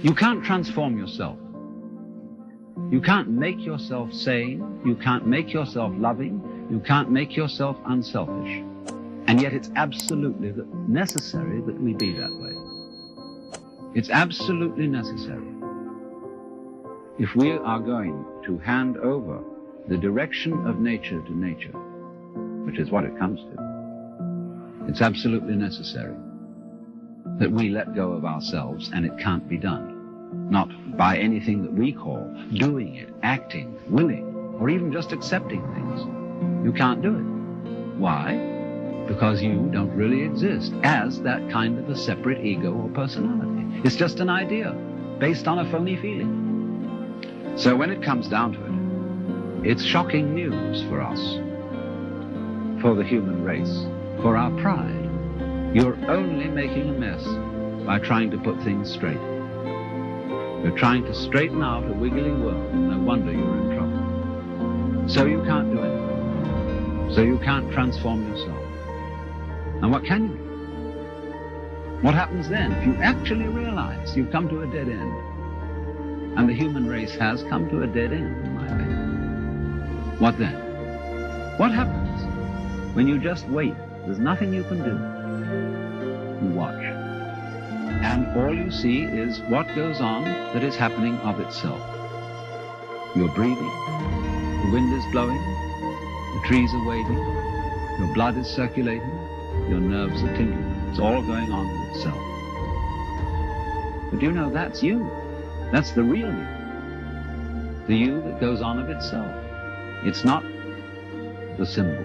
You can't transform yourself. You can't make yourself sane. You can't make yourself loving. You can't make yourself unselfish. And yet it's absolutely necessary that we be that way. It's absolutely necessary. If we are going to hand over the direction of nature to nature, which is what it comes to, it's absolutely necessary that we let go of ourselves, and it can't be done. Not by anything that we call doing it, acting, willing, or even just accepting things. You can't do it. Why? Because you don't really exist as that kind of a separate ego or personality. It's just an idea based on a phony feeling. So when it comes down to it, it's shocking news for us, for the human race, for our pride. You're only making a mess by trying to put things straight. You're trying to straighten out a wiggly world, and no wonder you're in trouble. So you can't do anything. So you can't transform yourself. And what can you do? What happens then if you actually realize you've come to a dead end? And the human race has come to a dead end, in my opinion. What then? What happens when you just wait? There's nothing you can do. You watch. And all you see is what goes on that is happening of itself. You're breathing, the wind is blowing, the trees are waving, your blood is circulating, your nerves are tingling. It's all going on with itself. But you know, that's you. That's the real you. The you that goes on of itself. It's not the symbol.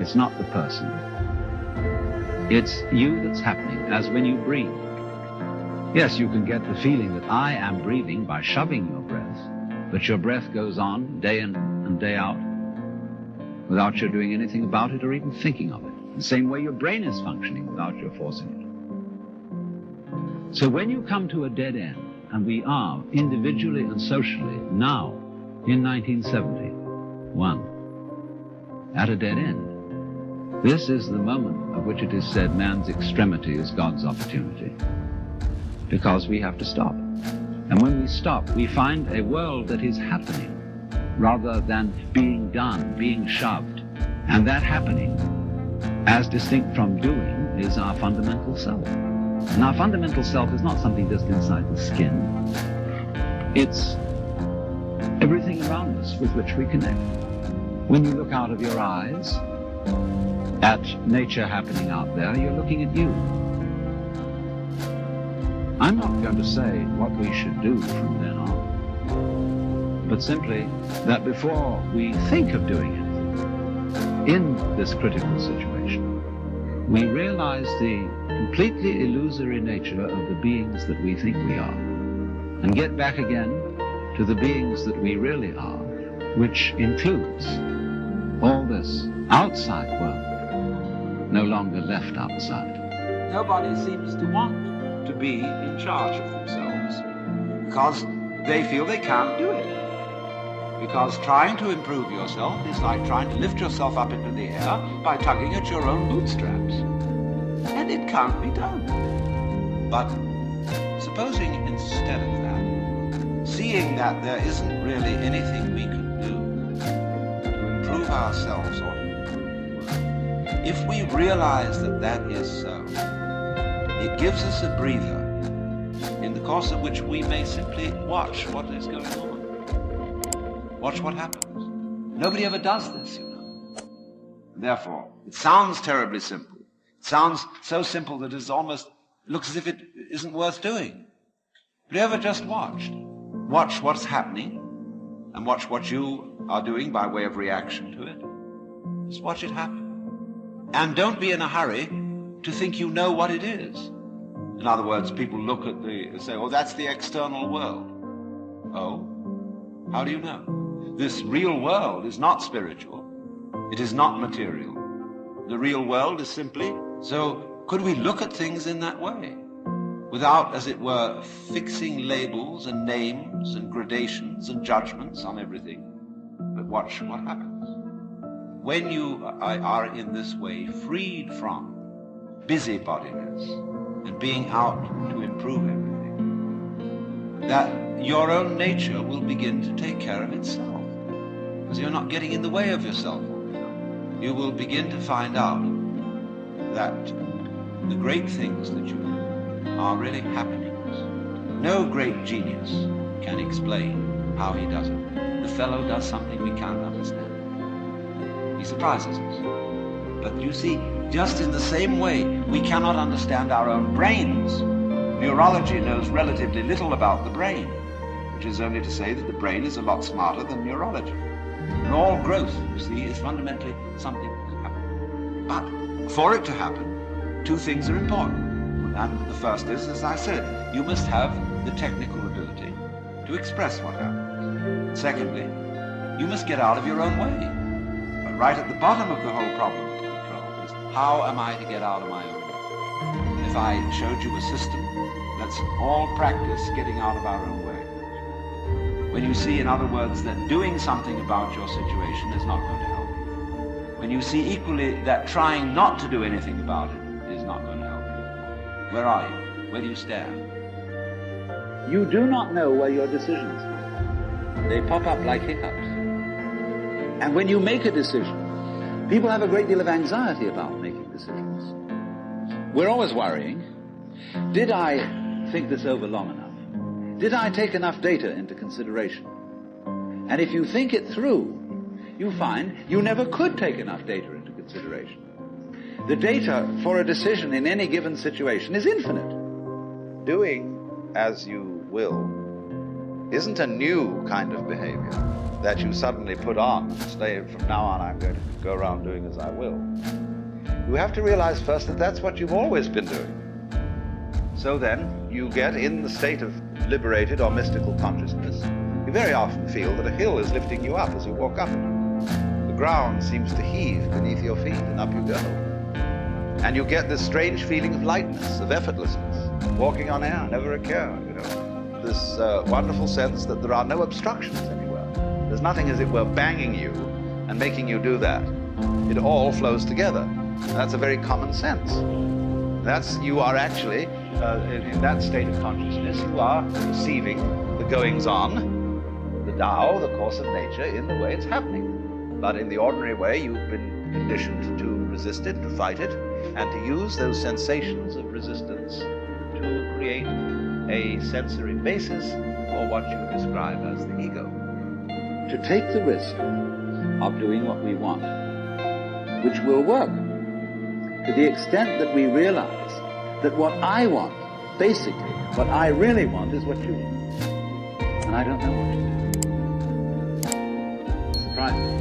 It's not the person. It's you that's happening, as when you breathe. Yes, you can get the feeling that I am breathing by shoving your breath, but your breath goes on day in and day out without your doing anything about it or even thinking of it. The same way your brain is functioning without your forcing it. So when you come to a dead end, and we are individually and socially now in 1971 at a dead end, this is the moment of which it is said man's extremity is God's opportunity. Because we have to stop. And when we stop, we find a world that is happening rather than being done, being shoved. And that happening, as distinct from doing, is our fundamental self. And our fundamental self is not something just inside the skin. It's everything around us with which we connect. When you look out of your eyes at nature happening out there, you're looking at you. I'm not going to say what we should do from then on, but simply that before we think of doing anything in this critical situation, we realize the completely illusory nature of the beings that we think we are, and get back again to the beings that we really are, which includes all this outside world, no longer left outside. Nobody seems to want to be in charge of themselves because they feel they can't do it. Because trying to improve yourself is like trying to lift yourself up into the air by tugging at your own bootstraps. And it can't be done. But supposing instead of that, seeing that there isn't really anything we can do to improve ourselves or to improve the world, if we realize that that is so, it gives us a breather in the course of which we may simply watch what is going on. Watch what happens. Nobody ever does this, you know. Therefore, it sounds terribly simple. It sounds so simple that it almost looks as if it isn't worth doing. Have you ever just watched? Watch what's happening and watch what you are doing by way of reaction to it. Just watch it happen. And don't be in a hurry to think you know what it is. In other words, people look at say, oh, that's the external world. Oh, how do you know? This real world is not spiritual. It is not material. The real world is simply, so could we look at things in that way? Without, as it were, fixing labels and names and gradations and judgments on everything. But watch what happens. When you are in this way freed from busybodiness and being out to improve everything, that your own nature will begin to take care of itself, because you're not getting in the way of yourself. You will begin to find out that the great things that you do are really happenings. No great genius can explain how he does it. The fellow does something we can't understand. He surprises us. But you see, just in the same way, we cannot understand our own brains. Neurology knows relatively little about the brain, which is only to say that the brain is a lot smarter than neurology. And all growth, you see, is fundamentally something that happens. But for it to happen, two things are important. And the first is, as I said, you must have the technical ability to express what happens. Secondly, you must get out of your own way. But right at the bottom of the whole problem of control is, how am I to get out of my own way? If I showed you a system, let's all practice getting out of our own way. When you see, in other words, that doing something about your situation is not going to help you. When you see equally that trying not to do anything about it is not going to help you. Where are you? Where do you stand? You do not know where your decisions are. They pop up like hiccups. And when you make a decision, people have a great deal of anxiety about making decisions. We're always worrying, did I think this over long enough? Did I take enough data into consideration? And if you think it through, you find you never could take enough data into consideration. The data for a decision in any given situation is infinite. Doing as you will isn't a new kind of behavior that you suddenly put on and say, from now on I'm going to go around doing as I will. You have to realize first that that's what you've always been doing. So then you get in the state of liberated or mystical consciousness. You very often feel that a hill is lifting you up as you walk up it. The ground seems to heave beneath your feet and up you go. And you get this strange feeling of lightness, of effortlessness, walking on air, never a care, This wonderful sense that there are no obstructions anywhere. There's nothing, as it were, banging you and making you do that. It all flows together. That's a very common sense. You are actually, in that state of consciousness, you are receiving the goings-on, the Tao, the course of nature, in the way it's happening. But in the ordinary way, you've been conditioned to resist it, to fight it, and to use those sensations of resistance to create a sensory basis for what you describe as the ego. To take the risk of doing what we want, which will work, to the extent that we realize that what I want, basically, what I really want is what you want. And I don't know what you do. Surprising.